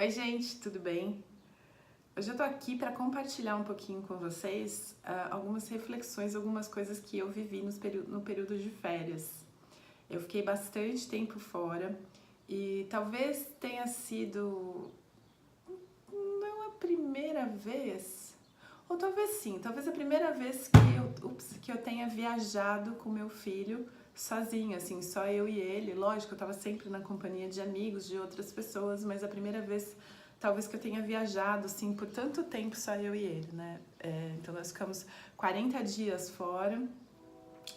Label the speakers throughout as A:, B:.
A: Oi, gente, tudo bem? Hoje eu tô aqui para compartilhar um pouquinho com vocês algumas reflexões, algumas coisas que eu vivi no período de férias. Eu fiquei bastante tempo fora e talvez tenha sido não a primeira vez, ou talvez sim, talvez a primeira vez que eu tenha viajado com meu filho sozinha, assim, só eu e ele. Lógico, eu tava sempre na companhia de amigos, de outras pessoas, mas a primeira vez talvez que eu tenha viajado, assim, por tanto tempo só eu e ele, né? Então nós ficamos 40 dias fora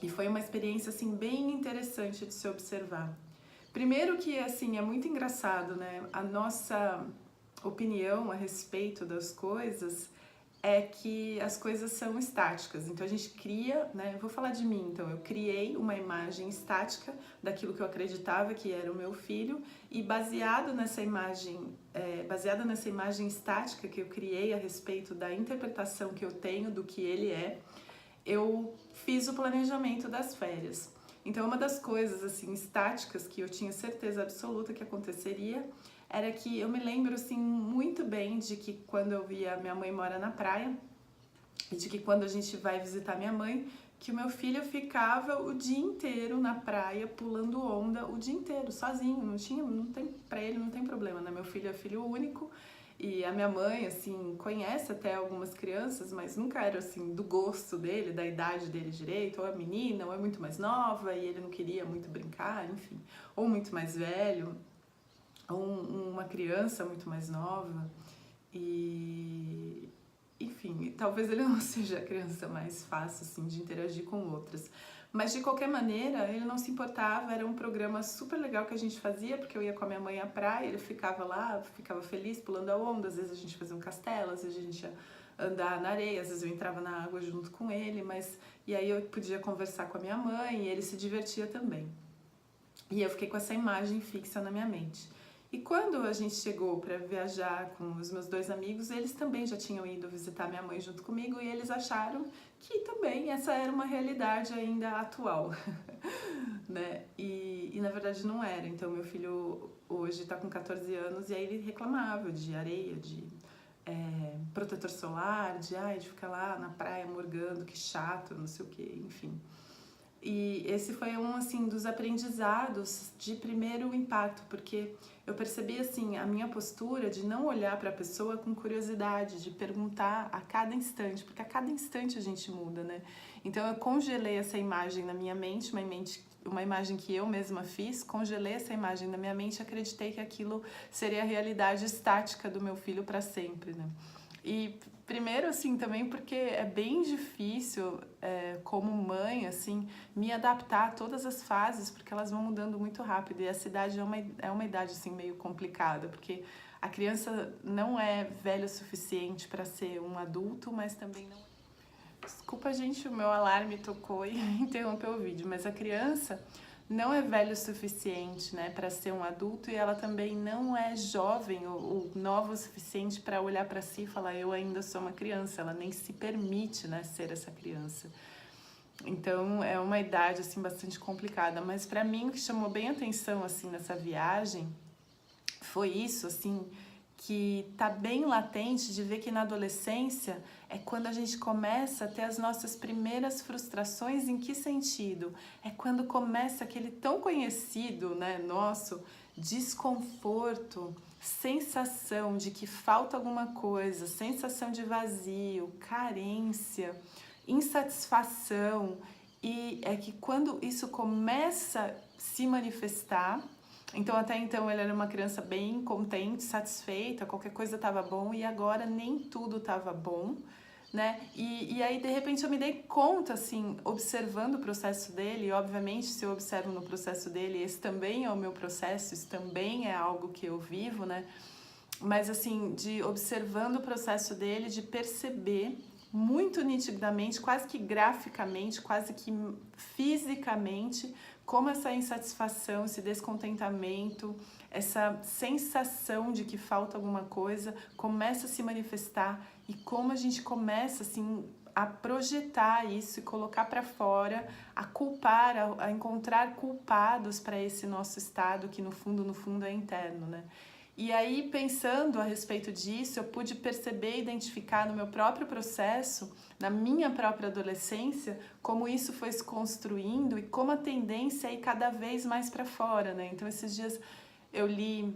A: e foi uma experiência, assim, bem interessante de se observar. Primeiro que, assim, é muito engraçado, né? A nossa opinião a respeito das coisas é que as coisas são estáticas. Então a gente cria, né? Eu vou falar de mim, então eu criei uma imagem estática daquilo que eu acreditava que era o meu filho e baseada nessa imagem estática que eu criei a respeito da interpretação que eu tenho do que ele é, eu fiz o planejamento das férias. Então, uma das coisas assim estáticas que eu tinha certeza absoluta que aconteceria era que eu me lembro assim muito bem de que quando eu via minha mãe mora na praia e de que quando a gente vai visitar minha mãe, que o meu filho ficava o dia inteiro na praia pulando onda o dia inteiro sozinho, não tem para ele não tem problema, né? Meu filho é filho único. E a minha mãe, assim, conhece até algumas crianças, mas nunca era, assim, do gosto dele, da idade dele direito. Ou é menina, ou é muito mais nova e ele não queria muito brincar, enfim. Ou muito mais velho, ou uma criança muito mais nova. E, enfim, talvez ele não seja a criança mais fácil, assim, de interagir com outras. Mas, de qualquer maneira, ele não se importava, era um programa super legal que a gente fazia, porque eu ia com a minha mãe à praia, ele ficava lá, ficava feliz, pulando a onda, às vezes a gente fazia um castelo, às vezes a gente ia andar na areia, às vezes eu entrava na água junto com ele, e aí eu podia conversar com a minha mãe, e ele se divertia também. E eu fiquei com essa imagem fixa na minha mente. E quando a gente chegou para viajar com os meus dois amigos, eles também já tinham ido visitar minha mãe junto comigo e eles acharam que também essa era uma realidade ainda atual, né? E na verdade não era. Então meu filho hoje está com 14 anos e aí ele reclamava de areia, de protetor solar, de ficar lá na praia morgando, que chato, não sei o que, enfim. E esse foi um, assim, dos aprendizados de primeiro impacto, porque eu percebi, assim, a minha postura de não olhar para a pessoa com curiosidade, de perguntar a cada instante, porque a cada instante a gente muda, né? Então eu congelei essa imagem na minha mente, uma imagem que eu mesma fiz, congelei essa imagem na minha mente e acreditei que aquilo seria a realidade estática do meu filho para sempre, né? E primeiro, assim, também porque é bem difícil, como mãe, assim, me adaptar a todas as fases, porque elas vão mudando muito rápido. E a cidade é uma idade, assim, meio complicada, porque a criança não é velha o suficiente para ser um adulto, mas também não... Desculpa, gente, o meu alarme tocou e interrompeu o vídeo, mas a criança não é velho o suficiente, né, para ser um adulto e ela também não é jovem ou nova o suficiente para olhar para si e falar eu ainda sou uma criança. Ela nem se permite, né, ser essa criança. Então é uma idade assim bastante complicada, mas para mim o que chamou bem atenção assim nessa viagem foi isso, assim, que tá bem latente de ver que na adolescência é quando a gente começa a ter as nossas primeiras frustrações. Em que sentido? É quando começa aquele tão conhecido, né, nosso desconforto, sensação de que falta alguma coisa, sensação de vazio, carência, insatisfação. E é que quando isso começa a se manifestar, então até então ele era uma criança bem contente, satisfeita, qualquer coisa estava bom, e agora nem tudo estava bom, né? E aí de repente eu me dei conta, assim, observando o processo dele, e obviamente se eu observo no processo dele, esse também é o meu processo, isso também é algo que eu vivo, né? Mas assim, de observando o processo dele, de perceber muito nitidamente, quase que graficamente, quase que fisicamente, como essa insatisfação, esse descontentamento, essa sensação de que falta alguma coisa começa a se manifestar e como a gente começa assim a projetar isso e colocar para fora, a culpar, a encontrar culpados para esse nosso estado que no fundo é interno, né? E aí, pensando a respeito disso, eu pude perceber e identificar no meu próprio processo, na minha própria adolescência, como isso foi se construindo e como a tendência é ir cada vez mais para fora, né? Então, esses dias eu li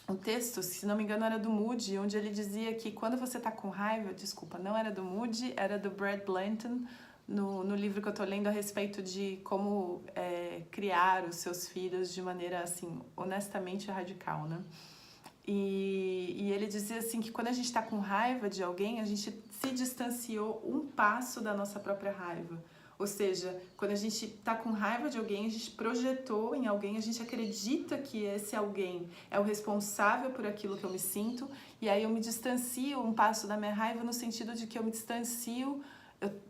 A: um texto, se não me engano era do Moody, onde ele dizia que quando você tá com raiva, desculpa, não era do Moody, era do Brad Blanton, no livro que eu tô lendo a respeito de como criar os seus filhos de maneira, assim, honestamente radical, né? E ele dizia assim que quando a gente está com raiva de alguém, a gente se distanciou um passo da nossa própria raiva. Ou seja, quando a gente está com raiva de alguém, a gente projetou em alguém, a gente acredita que esse alguém é o responsável por aquilo que eu me sinto, e aí eu me distancio um passo da minha raiva no sentido de que eu me distancio,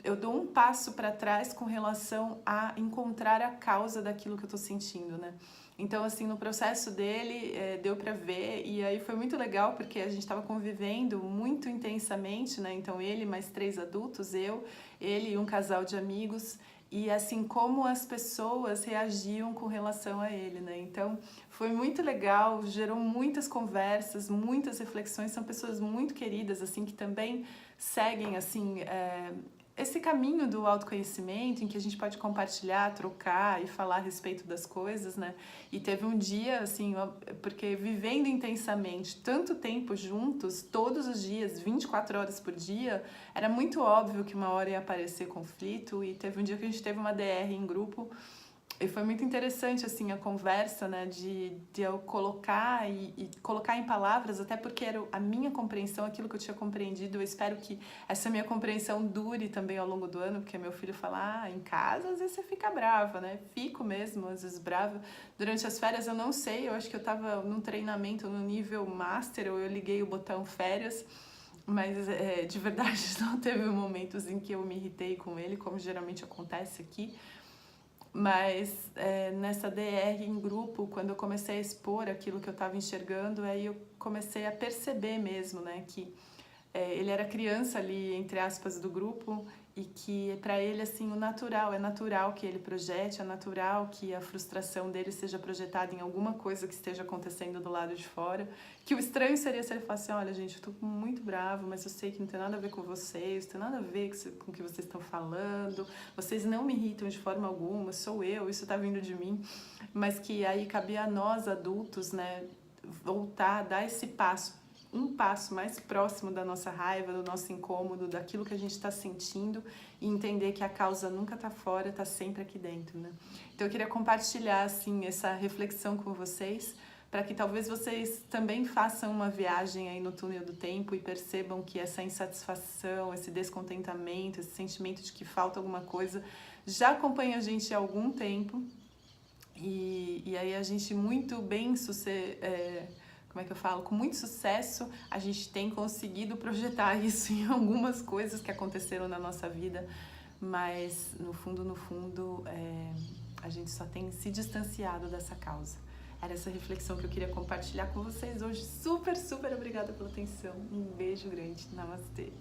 A: eu dou um passo para trás com relação a encontrar a causa daquilo que eu estou sentindo, né? Então, assim, no processo dele, deu pra ver, e aí foi muito legal, porque a gente estava convivendo muito intensamente, né? Então, ele mais 3 adultos, ele e um casal de amigos, e assim, como as pessoas reagiam com relação a ele, né? Então, foi muito legal, gerou muitas conversas, muitas reflexões, são pessoas muito queridas, assim, que também seguem, assim, esse caminho do autoconhecimento, em que a gente pode compartilhar, trocar e falar a respeito das coisas, né? E teve um dia, assim, porque vivendo intensamente tanto tempo juntos, todos os dias, 24 horas por dia, era muito óbvio que uma hora ia aparecer conflito, e teve um dia que a gente teve uma DR em grupo, e foi muito interessante, assim, a conversa, né, de eu colocar e colocar em palavras, até porque era a minha compreensão, aquilo que eu tinha compreendido. Eu espero que essa minha compreensão dure também ao longo do ano, porque meu filho fala, em casa às vezes você fica brava, né? Fico mesmo, às vezes brava. Durante as férias eu não sei, eu acho que eu tava num treinamento no nível master, ou eu liguei o botão férias, mas de verdade não teve momentos em que eu me irritei com ele, como geralmente acontece aqui. Mas nessa DR em grupo, quando eu comecei a expor aquilo que eu estava enxergando, aí eu comecei a perceber mesmo, né, que ele era criança ali, entre aspas, do grupo, e que para ele, assim, é natural que ele projete, é natural que a frustração dele seja projetada em alguma coisa que esteja acontecendo do lado de fora, que o estranho seria se ele falasse, olha, gente, eu tô muito bravo, mas eu sei que não tem nada a ver com vocês, não tem nada a ver com o que vocês estão falando, vocês não me irritam de forma alguma, sou eu, isso tá vindo de mim, mas que aí cabia a nós, adultos, né, voltar, dar esse passo, um passo mais próximo da nossa raiva, do nosso incômodo, daquilo que a gente está sentindo, e entender que a causa nunca está fora, está sempre aqui dentro, né? Então eu queria compartilhar, assim, essa reflexão com vocês, para que talvez vocês também façam uma viagem aí no túnel do tempo e percebam que essa insatisfação, esse descontentamento, esse sentimento de que falta alguma coisa, já acompanha a gente há algum tempo, e aí a gente muito bem como é que eu falo? Com muito sucesso, a gente tem conseguido projetar isso em algumas coisas que aconteceram na nossa vida, mas no fundo, a gente só tem se distanciado dessa causa. Era essa reflexão que eu queria compartilhar com vocês hoje. Super, super obrigada pela atenção. Um beijo grande. Namastê.